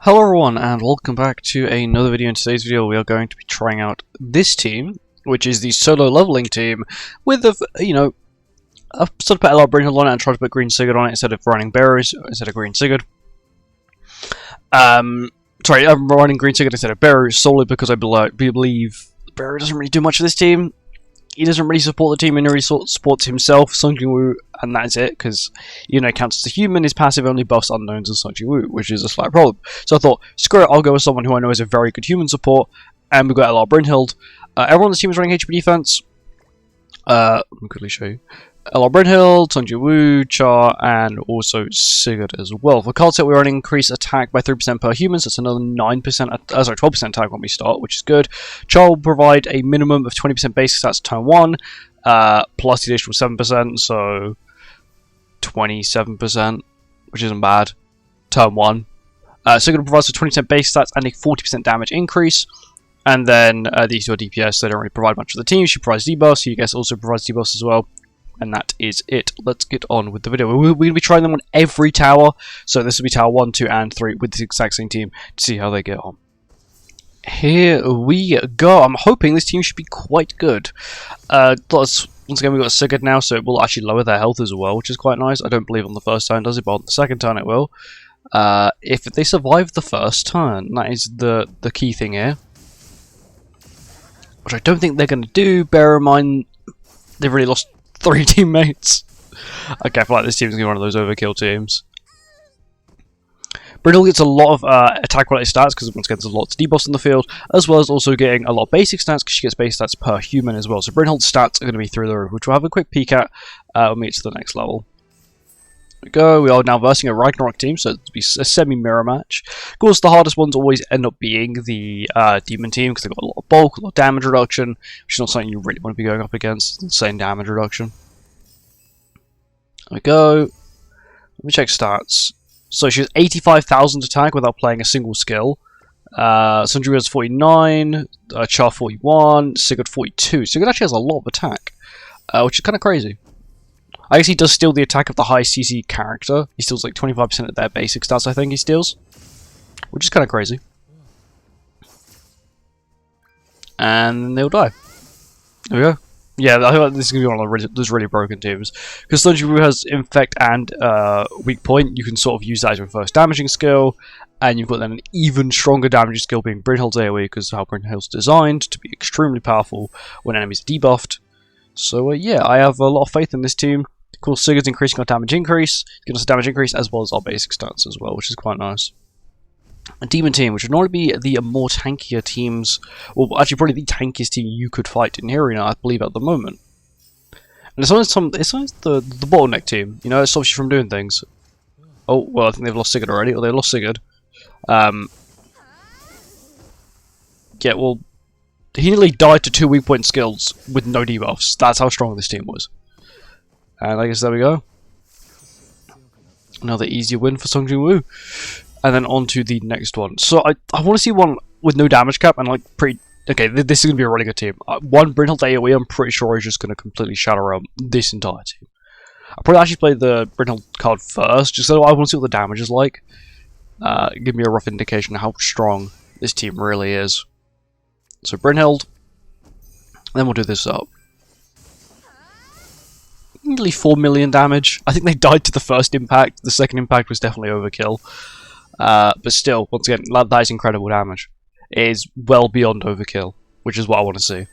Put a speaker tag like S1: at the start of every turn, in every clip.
S1: Hello everyone and welcome back to another video. In today's video we are going to be trying out this team, which is the solo leveling team with a, I've sort of put a lot of Brynhild on it and tried to put Green Sigurd on it instead of running Bearers, instead of Green Sigurd. Sorry, I'm running Green Sigurd instead of Bearers solely because I believe Bearer doesn't really do much for this team. He doesn't really support the team, and he really supports himself, Sung Jin-woo, and that's it, because, counts as a human, his passive only buffs unknowns and Sung Jin-woo, which is a slight problem. So I thought, screw it, I'll go with someone who I know is a very good human support, and we've got a lot of Brynhild. Everyone on the team is running HP defense. Let me quickly show you. A lot of Brynhild, Sung Jin-woo, Char, and also Sigurd as well. For card set, we're running increase attack by 3% per human, so it's another 12% attack when we start, which is good. Char will provide a minimum of 20% basic stats turn 1, plus the additional 7%, so 27%, which isn't bad, turn 1. Sigurd provides a 20% base stats and a 40% damage increase. And then these two are DPS, they don't really provide much for the team. She provides debuffs, you guess also provides debuffs as well. And that is it. Let's get on with the video. We're going to be trying them on every tower. So this will be tower 1, 2, and 3 with the exact same team to see how they get on. Here we go. I'm hoping this team should be quite good. Once again, we've got Sigurd now, so it will actually lower their health as well, which is quite nice. I don't believe on the first turn does it, but on the second turn it will. If they survive the first turn, that is the key thing here. Which I don't think they're going to do. Bear in mind, they've really lost 3 teammates. Okay, I feel like this team's going to be one of those overkill teams. Brynhild gets a lot of attack-related stats because once again there's lots of debuffs in the field, as well as also getting a lot of basic stats because she gets base stats per human as well. So Brynhild's stats are going to be through the roof, which we'll have a quick peek at when we get to the next level. There we go. We are now versing a Ragnarok team, so it'll be a semi-mirror match. Of course, the hardest ones always end up being the demon team because they've got a lot of bulk, a lot of damage reduction, which is not something you really want to be going up against. Insane damage reduction. There we go. Let me check stats. So she has 85,000 attack without playing a single skill. Sundru has 49, Char 41, Sigurd 42. Sigurd actually has a lot of attack, which is kind of crazy. I guess he does steal the attack of the high CC character. He steals like 25% of their basic stats, I think he steals. Which is kind of crazy. And they'll die. There we go. Yeah, I think this is going to be one of those really broken teams. Because Sungju has Infect and Weak Point, you can sort of use that as your first damaging skill. And you've got then an even stronger damaging skill being Brynhild's AoE, because how Brynhild's designed to be extremely powerful when enemies are debuffed. So yeah, I have a lot of faith in this team. Of course, Sigurd's increasing our damage increase, giving us a damage increase as well as our basic stats as well, which is quite nice. A demon team, which would normally be the more tankier teams, well, actually probably the tankiest team you could fight in here, I believe, at the moment. And it's always the bottleneck team, it stops you from doing things. Oh, well, I think they've lost Sigurd already, or they lost Sigurd. Yeah, well, he nearly died to 2 weak point skills with no debuffs. That's how strong this team was. And I guess there we go. Another easier win for Sung Jin-woo. And then on to the next one. So I want to see one with no damage cap and pretty... Okay, this is going to be a really good team. One Brynhild AoE, I'm pretty sure is just going to completely shatter out this entire team. I'll probably actually play the Brynhild card first, just so I want to see what the damage is like. Give me a rough indication of how strong this team really is. So Brynhild, then we'll do this up. Nearly 4 million damage. I think they died to the first impact. The second impact was definitely overkill. But still, once again, that is incredible damage. It is well beyond overkill, which is what I want to see.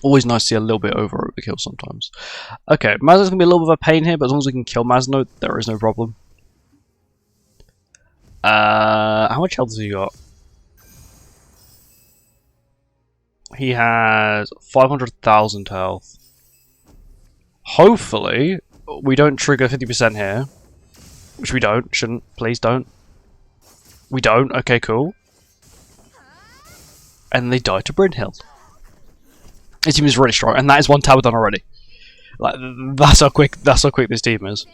S1: Always nice to see a little bit over overkill sometimes. Okay, Mazno's going to be a little bit of a pain here, but as long as we can kill Mazno, there is no problem. How much health has he got? He has 500,000 health. Hopefully, we don't trigger 50% here. Which we don't. Shouldn't. Please don't. We don't. Okay, cool. And they die to Brynhild. This team is really strong, and that is one tower done already. That's how quick this team is.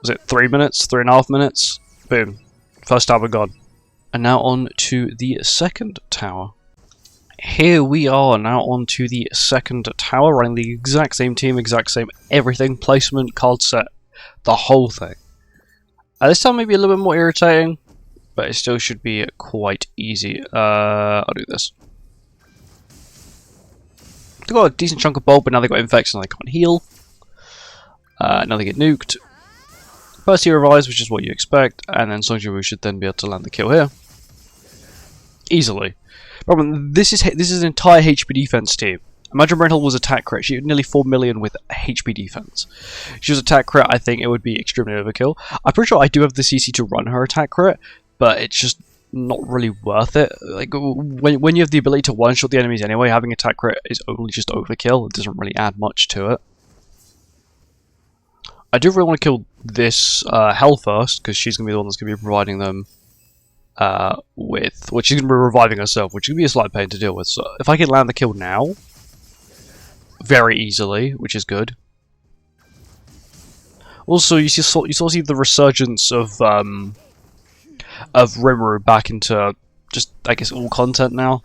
S1: Was it 3 minutes? 3.5 minutes? Boom. First tower gone. And now on to the second tower. Here we are now on to the second tower, running the exact same team, exact same everything, placement, card set, the whole thing. This time maybe a little bit more irritating. but it still should be quite easy. I'll do this. They got a decent chunk of bulk, but now they got infects and they can't heal. Now they get nuked. First he revives, which is what you expect, and then Songjiwoo should then be able to land the kill here. Easily. Problem, this is an entire HP defense team. Imagine Brynhild was attack crit. She had nearly 4 million with HP defense. If she was attack crit, I think it would be extremely overkill. I'm pretty sure I do have the CC to run her attack crit, but it's just not really worth it. Like when you have the ability to one-shot the enemies anyway, having attack crit is only just overkill. It doesn't really add much to it. I do really want to kill this Hell first, because she's going to be the one that's going to be providing them with... Well, she's going to be reviving herself, which is going to be a slight pain to deal with. So if I can land the kill now, very easily, which is good. Also, you sort of see the resurgence of Rimuru back into just, I guess, all content now.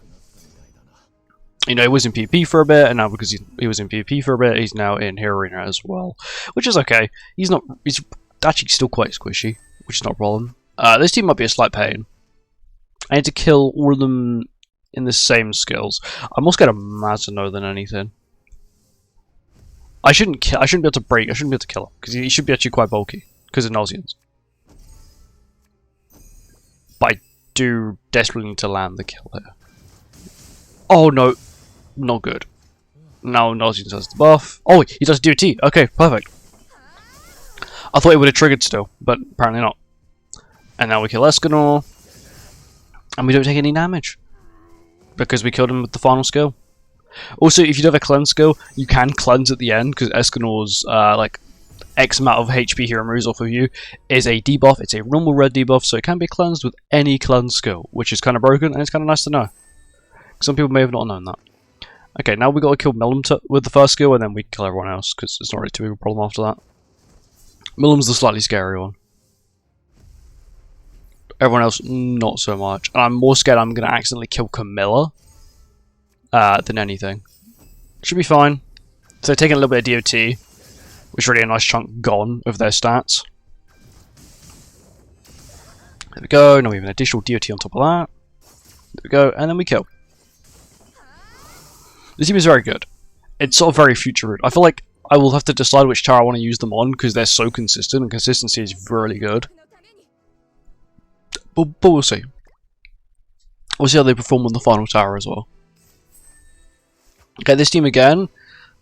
S1: You know, he was in PvP for a bit, and now because he was in PvP for a bit, he's now in Hero Arena as well, which is okay. He's actually still quite squishy, which is not a problem. This team might be a slight pain. I need to kill all of them in the same skills. I'm more scared of Mazano than anything. I shouldn't be able to break. I shouldn't be able to kill him because he should be actually quite bulky because of Nausians. But I do desperately need to land the kill here. Oh no, not good. Now Nausians has the buff. Oh, he does DOT. Okay, perfect. I thought it would have triggered still, but apparently not. And now we kill Escanor, and we don't take any damage because we killed him with the final skill. Also, if you do have a cleanse skill, you can cleanse at the end, because Escanor's like X amount of HP he removes off of you is a debuff. It's a normal red debuff, so it can be cleansed with any cleanse skill, which is kind of broken, and it's kind of nice to know. Some people may have not known that. Okay, now we got to kill Millum with the first skill, and then we kill everyone else, because it's not really too big a problem after that. Millum's the slightly scary one. Everyone else, not so much. And I'm more scared I'm going to accidentally kill Camilla than anything. Should be fine. So they're taking a little bit of DOT, which is really a nice chunk gone of their stats. There we go. Now we have an additional DOT on top of that. There we go. And then we kill. This team is very good. It's sort of very future root. I feel like I will have to decide which tower I want to use them on because they're so consistent, and consistency is really good. But we'll see. We'll see how they perform on the final tower as well. Okay, this team again.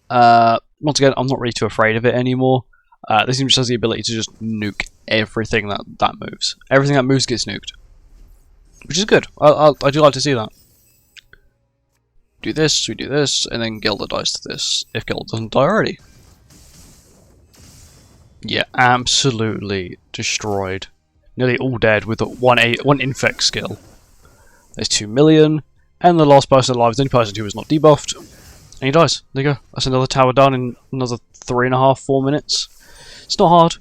S1: Once again, I'm not really too afraid of it anymore. This team just has the ability to just nuke everything that moves. Everything that moves gets nuked, which is good. I do like to see that. Do this, we do this, and then Gilda dies to this, if Gilda doesn't die already. Yeah, absolutely destroyed. Nearly all dead with one infect skill. There's 2 million, and the last person alive is the only person who was not debuffed, and he dies. There you go. That's another tower done in another 3.5–4 minutes. It's not hard.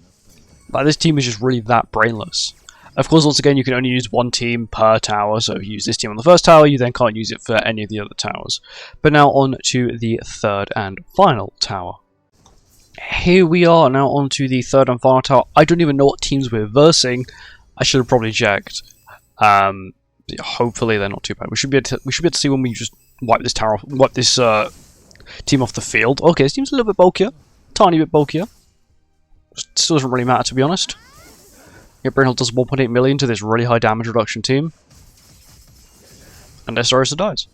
S1: Like, this team is just really that brainless. Of course, once again, you can only use one team per tower, so if you use this team on the first tower, you then can't use it for any of the other towers. But now on to the third and final tower. Here we are, now on to the third and final tower. I don't even know what teams we're versing. I should have probably checked. Hopefully they're not too bad. We should be able to see when we just wipe this tower off, wipe this team off the field. Okay, this team's a little bit bulkier, tiny bit bulkier. Still doesn't really matter, to be honest. Yeah, Brynhild does 1.8 million to this really high damage reduction team, and Esterosa dies.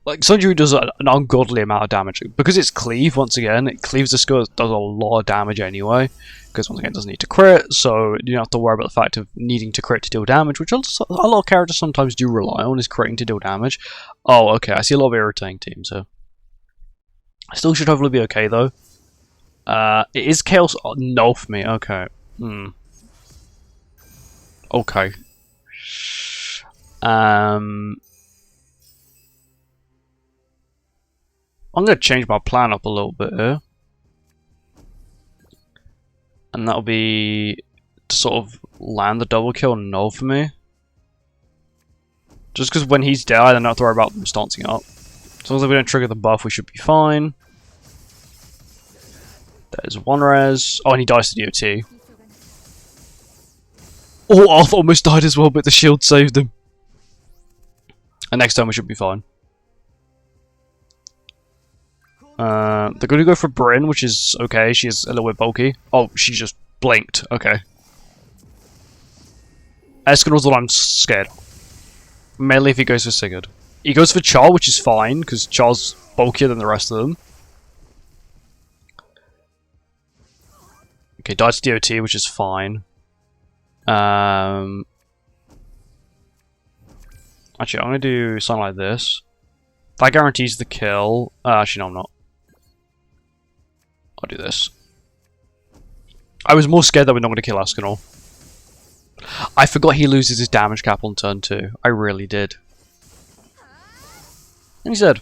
S1: Like, Sunju does an ungodly amount of damage. Because it's cleave, once again, it cleaves the skill, it does a lot of damage anyway. Because, once again, it doesn't need to crit, so you don't have to worry about the fact of needing to crit to deal damage, which a lot of characters sometimes do rely on, is critting to deal damage. Oh, okay, I see a lot of irritating teams here. I still should hopefully be okay, though. It is Chaos... Oh, no for me, okay. Okay. I'm going to change my plan up a little bit here. And that'll be to sort of land the double kill and null for me. Just because when he's dead, I don't have to worry about them stancing up. As long as we don't trigger the buff, we should be fine. There's one res. Oh, and he dies to DOT. Oh, Arthur almost died as well, but the shield saved him. And next time we should be fine. They're going to go for Bryn, which is okay. She's a little bit bulky. Oh, she just blinked. Okay. Escanor's the one I'm scared. Mainly if he goes for Sigurd. He goes for Char, which is fine, because Char's bulkier than the rest of them. Okay, dies to DOT, which is fine. Actually, I'm going to do something like this. That guarantees the kill. Actually, no, I'm not. I'll do this. I was more scared that we're not going to kill Escanor. I forgot he loses his damage cap on turn 2. I really did. And he's dead.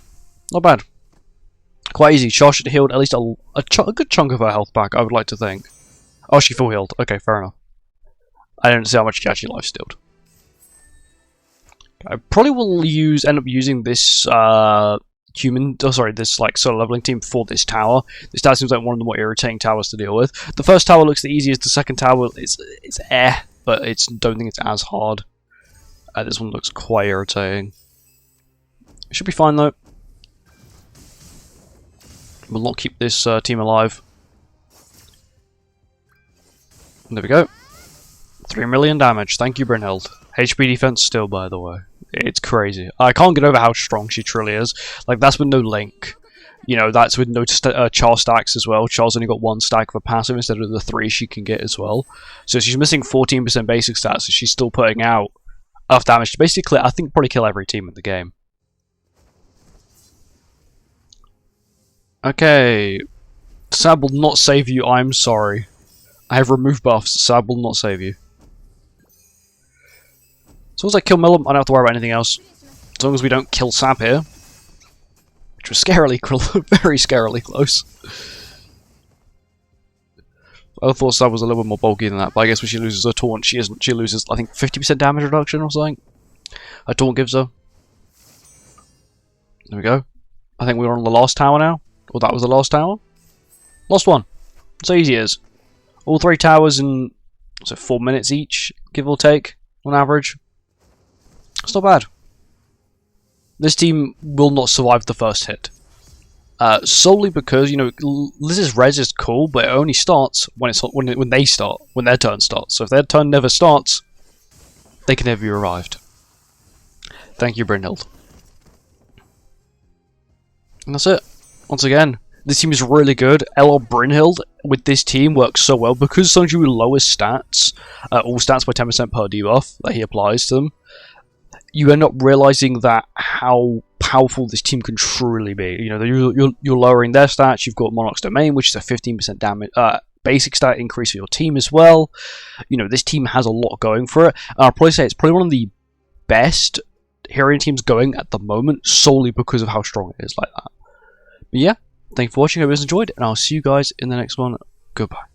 S1: Not bad. Quite easy. Char should have healed at least a good chunk of her health back, I would like to think. Oh, she full healed. Okay, fair enough. I didn't see how much she actually life stealed. I probably will end up using this this like solo leveling team for this tower. This tower seems like one of the more irritating towers to deal with. The first tower looks the easiest. The second tower it's but don't think it's as hard. This one looks quite irritating. It should be fine though. We'll not keep this team alive. There we go. 3 million damage. Thank you, Brynhild. HP defense still, by the way. It's crazy. I can't get over how strong she truly is. Like, that's with no link. You know, that's with no Char stacks as well. Char's only got 1 stack of a passive instead of the 3 she can get as well. So she's missing 14% basic stats, so she's still putting out enough damage to basically, I think, probably kill every team in the game. Okay. Sab will not save you, I'm sorry. I have removed buffs. Sab will not save you. As long as I kill Millum, I don't have to worry about anything else. As long as we don't kill Sab here. Which was scarily, very scarily close. I thought Sab was a little bit more bulky than that, but I guess when she loses her taunt, she isn't. She loses, I think, 50% damage reduction or something. Her taunt gives her. There we go. I think we're on the last tower now. Or that was the last tower. Last one. So easy it is. All 3 towers in, what's it, 4 minutes each, give or take, on average. It's not bad. This team will not survive the first hit. Solely because, you know, Liz's res is cool, but it only starts when they start, when their turn starts. So if their turn never starts, they can never be revived. Thank you, Brynhild. And that's it. Once again, this team is really good. LR Brynhild with this team works so well because Sunju lowers stats, all stats by 10% per debuff that he applies to them. You end up realizing that how powerful this team can truly be. You know, you're lowering their stats. You've got Monarch's Domain, which is a 15% damage basic stat increase for your team as well. You know, this team has a lot going for it. I'll probably say it's probably one of the best Heroine teams going at the moment, solely because of how strong it is like that. But yeah, thank you for watching. I hope you guys enjoyed, and I'll see you guys in the next one. Goodbye.